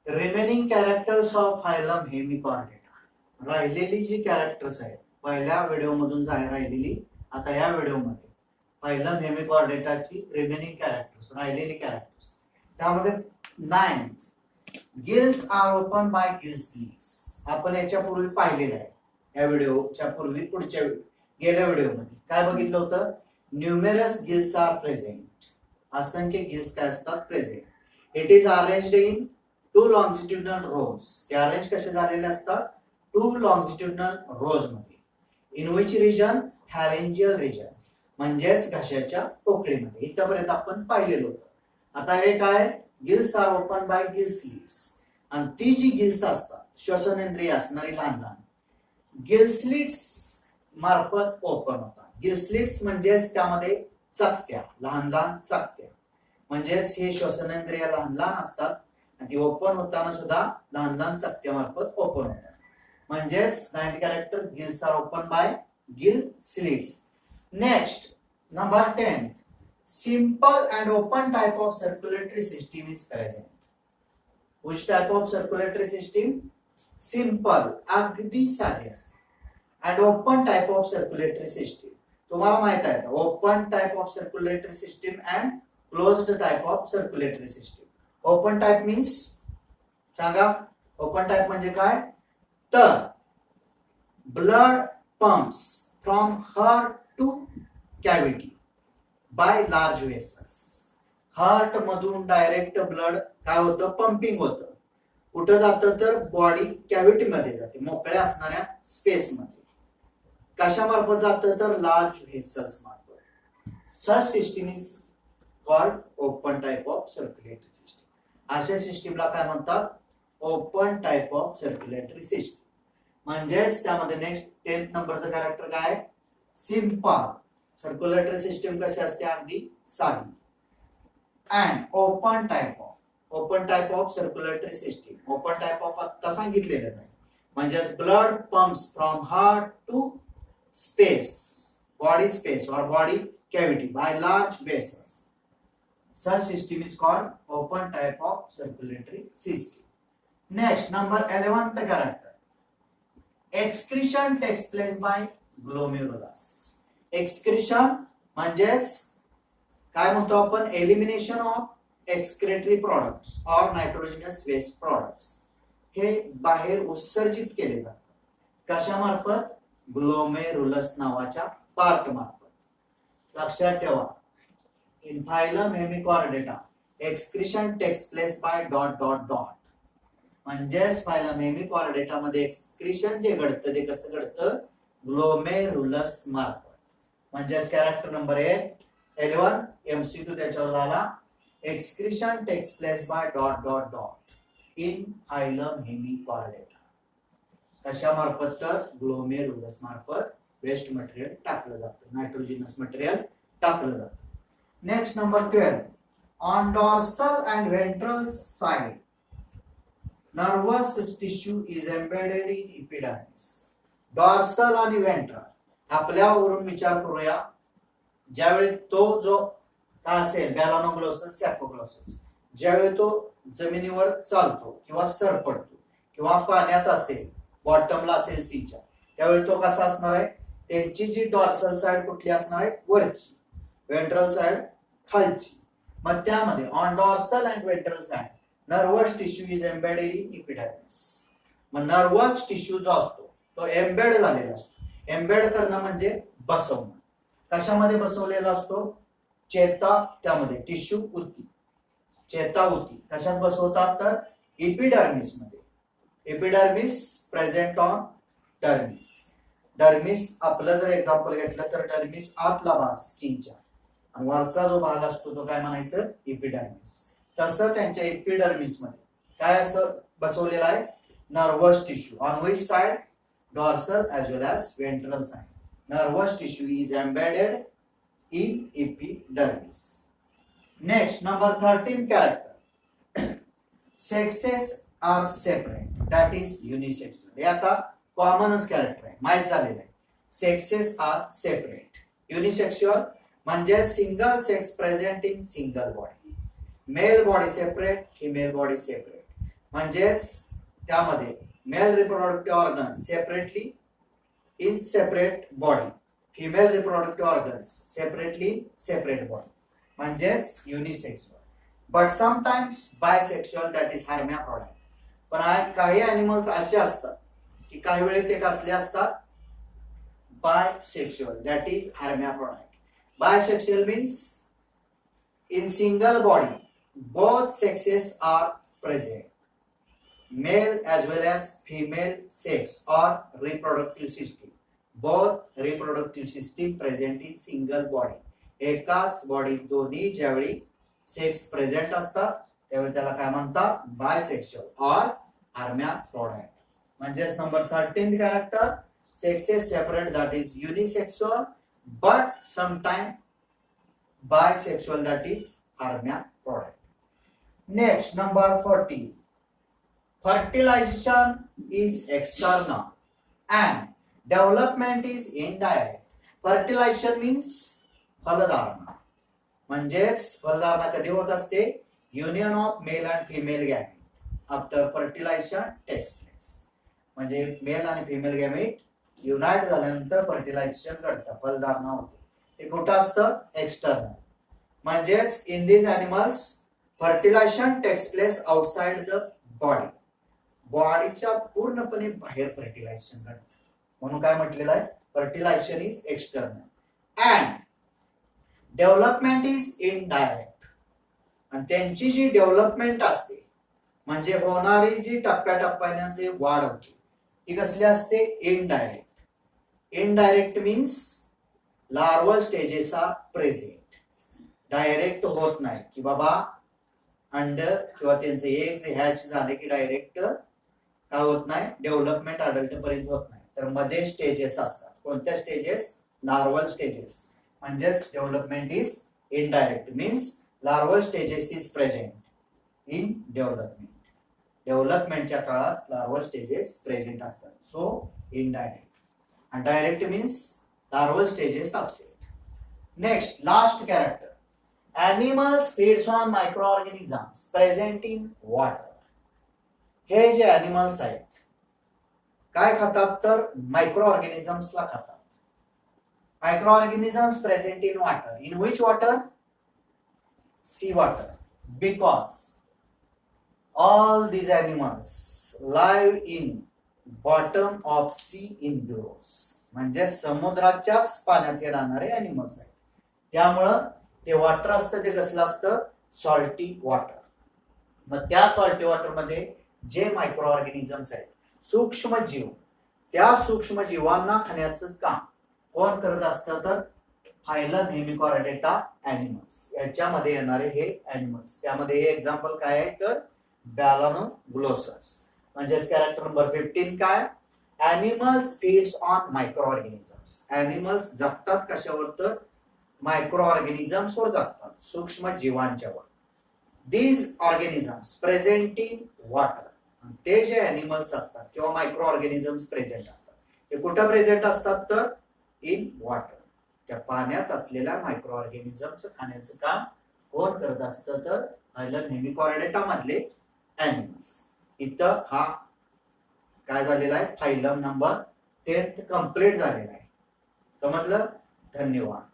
Remaining characters of phylum Hemichordata. राहिलेली जी characters आहेत पहिल्या व्हिडिओ मधून राहिलेली, आता या व्हिडिओमध्ये फायलम हेमिकॉर्डेटाची रिमेनिंग कॅरेक्टर्स, राहिलेली कॅरेक्टर्स, त्यामध्ये 9 gills are open by gills leaves. आपण याच्यापूर्वी पाहिलेलं आहे. या व्हिडिओच्या पूर्वी पुढच्या गेल्या व्हिडिओमध्ये काय बघितलं होतं? Numerous gills are present. असंख्य गिल्स काय असतात? Present. It is arranged in 2 longitudinal rows. ते अरेंज कसे झालेले असतात? 2 लॉन्जिट्युडनल रोज मध्ये. In which region? Pharyngeal region, म्हणजेच घशाच्या पोकळीमध्ये. इथपर्यंत आपण पाहिलेलं होतं. आता हे काय? Gills are open by gills leaves. आणि ती जी गिल्स असतात, श्वसनेंद्रिय असणारी लहान लहान, गिल्सलिट्स मार्फत ओपन होतात. गिल्सलिट्स म्हणजेच त्यामध्ये चकत्या, लहान लहान चकत्या, म्हणजेच हे श्वसनेंद्रिय लहान लहान असतात आणि ती ओपन होताना सुद्धा लहान लहान चकत्या मार्फत ओपन होतात. म्हणजेच 9th character gills are open by gill slits. Next number 10, simple and open type of circulatory system is present. Which type of circulatory system? Simple, अगदी साधे असते. and open type of circulatory system. तुम्हाला माहित आहे का? Open type of circulatory system and closed type of circulatory system. Open type means सांगा, open type म्हणजे काय? तर blood pumps from heart to cavity by large vessels. Heart मधून direct blood काय होतं? पंपिंग होतं. कुठं जातं? तर बॉडी कॅव्हिटी मध्ये जाते, मोकळ्या असणाऱ्या स्पेस मध्ये. कशामार्फत जातं? तर लार्ज व्हेसल्स मार्फत. Such system is called open type of circulatory system. अशा सिस्टीमला काय म्हणतात? Open type of circulatory system. म्हणजेच त्यामध्ये नेक्स्ट 10th नंबरचं कॅरेक्टर काय? सिंपल. सर्क्युलेटरी सिस्टीम कशी असते? अगदी साधी. And open type of circulatory system. Open type of आता सांगितलेलंच आहे. म्हणजेच blood pumps from heart to space, body space or body cavity by large vessels. Such system is called open type of circulatory system. Next, number 11th character. Excretion takes place by glomerulus. Excretion म्हणजेच काय म्हणतो आपण? Elimination of excretory products और nitrogenous waste products. हे बाहेर उत्सर्जित केले जातात. कशामार्फत? ग्लोमेरुलस नावाच्या पार्ट मार्फत. लक्षात ठेवा, in phylum hemichordata excretion takes place by dot dot dot. म्हणजेच फायलम हेमिकॉर्डेटा मध्ये एक्सक्रिशन जे घडतं ते कसं घडतं? ग्लोमेरुलस मार्फत. म्हणजेच कॅरेक्टर नंबर 11 MCQ त्याच्यावर झाला. Excretion takes place by dot dot dot in phylum hemichordata. कशा मार्फत? तर ग्लोमेरुलस मार्फत वेस्ट मटेरियल टाकलं जातं, नायट्रोजनस मटेरियल टाकलं जातं. Next number 12, on dorsal and ventral side nervous tissue is embedded in epidermis. Dorsal आणि व्हेंट्रल आपल्यावरून विचार करूया. ज्यावेळी तो जो काय असेल, बॅलानोग्लोसस, सॅपोग्लोसस, ज्यावेळी तो जमिनीवर चालतो किंवा सरपडतो किंवा पाण्यात असेल, बॉटमला असेल सीच्या, त्यावेळी तो कसा असणार आहे? त्यांची जी डॉर्सल साइड कुठली असणार आहे? वरची. व्हेंट्रल साइड खालची. मग त्यामध्ये on dorsal and ventral side nervous tissue is embedded in epidermis. मग नर्वस टिश्यू जो असतो तो एम्बेड झालेला असतो. एम्बेड करणं म्हणजे बसवणं. कशामध्ये बसवलेला असतो? चेता, त्यामध्ये टिश्यू उती, चेता उती कशात बसवतात? तर इपिडर्मिस मध्ये. Epidermis present on dermis. Dermis आपलं जर एक्झाम्पल घेतलं तर डर्मिस आतला भाग स्किनच्या, आणि वरचा जो भाग असतो तो काय म्हणायचं? एपिडर्मिस. तसं त्यांच्या एपिडर्मिस मध्ये काय असं बसवलेलं आहे? Nervous tissue. On which side? Dorsal as well as ventral side. Nervous tissue is embedded in epidermis. Next, number 13 character. Sexes are separate. That is unisexual. हे आता कॉमनच कॅरेक्टर आहे, माहित झालेलं आहे. Sexes R separate. युनिसेक्शुअल म्हणजे single sex present in single body. Male body separate, female body separate. म्हणजेच त्यामध्ये male reproductive organ separately in separate body, female reproductive organs separately separate body, म्हणजेच unisexual. But sometimes bisexual, that is hermaphrodite. पण काही animals असे असतात की काही वेळेस ते कसले असतात, bisexual, that is hermaphrodite. Bisexual means in single body both sexes are present, male as well as female sex or reproductive system, both reproductive system present in single body. एकाच बॉडीत दोन्ही ज्यावेळी सेक्स प्रेझेंट असतात त्यावेळी त्याला काय म्हणतात, bisexual or hermaphrodite. म्हणजेच number 13 character, sexes separate, that is unisexual, but sometime bisexual, that is hermaphrodite. Next, number 14. Fertilization is external and development is indirect. Fertilization means फलधारणा. म्हणजेच फलधारणा कधी होत असते, union of male and female gamete after fertilization takes place. म्हणजे male आणि female gamete unite झाल्यानंतर fertilization घडतं, फलधारणा होते. हे कुठं असतं, एक्सटर्नल. म्हणजेच in this animals fertilization takes place outside the body, बॉडीच्या पूर्णपणे बाहेर फर्टिलायझेशन घडतं. म्हणून काय म्हटलेलं आहे, fertilization is external and development is indirect. आणि त्यांची जी डेव्हलपमेंट असते म्हणजे होणारी जी टप्प्याटप्प्याने जी वाढ होते ती कसली असते, indirect. Indirect means larval stages are present. Direct होत नाही की बाबा अंड किंवा त्यांचे एग्ज हॅच झाले की डायरेक्ट काय होत नाही, डेव्हलपमेंट अडल्ट पर्यंत होत नाही, तर मध्ये स्टेजेस असतात. कोणत्या स्टेजेस, लार्वल स्टेजेस. म्हणजेच development is indirect means larval stages is present in development. डेव्हलपमेंटच्या काळात लार्वल स्टेजेस प्रेझेंट असतात, सो इनडायरेक्ट. आणि direct means larval stages absent. Next, last character. Animals feeds on microorganisms present in water. हे जे animals आहेत काय खातात, तर मायक्रोऑर्गॅनिझम्स ला खातात. Microorganisms present in water. In which water, sea water. Because all these animals live in bottom of sea in burrows. म्हणजे समुद्राच्याच पाण्यात हे राहणारे अॅनिमल्स आहेत. त्यामुळं ते वॉटर असतं ते कसलं असतं, सॉल्टी वॉटर. मग त्या सॉल्टी वॉटर मध्ये जे मायक्रो ऑर्गॅनिझम्स आहेत, सूक्ष्म जीव, त्या सूक्ष्म जीवांना खाण्याचं काम कोण करत असतं, तर फायलम हेमिकॉर्डेटा अॅनिमल्स. याच्यामध्ये येणारे हे अॅनिमल्स. त्यामध्ये हे एक्झाम्पल काय आहे, तर बॅलानोग्लोसस. म्हणजेच कॅरेक्टर नंबर 15 काय, Animals feeds on microorganisms. Animals जगतात कशावर, तर मायक्रोऑर्गॅनिझम्स वर जगतात, सूक्ष्म जीवांच्यावर. These organisms present in water. ते जे अॅनिमल्स असतात किंवा मायक्रोऑर्गॅनिझम्स प्रेझेंट असतात ते कुठं प्रेझेंट असतात, तर इन वॉटर. त्या पाण्यात असलेल्या मायक्रोऑर्गॅनिझम्स खाण्याचं काम कोण करत असतं, तर फायलम हेमिकॉर्डेटा मधले अॅनिमल्स. इथं हा काय झालेला आहे, फायलम नंबर 10 कंप्लीट झालेला आहे. समजलं? धन्यवाद.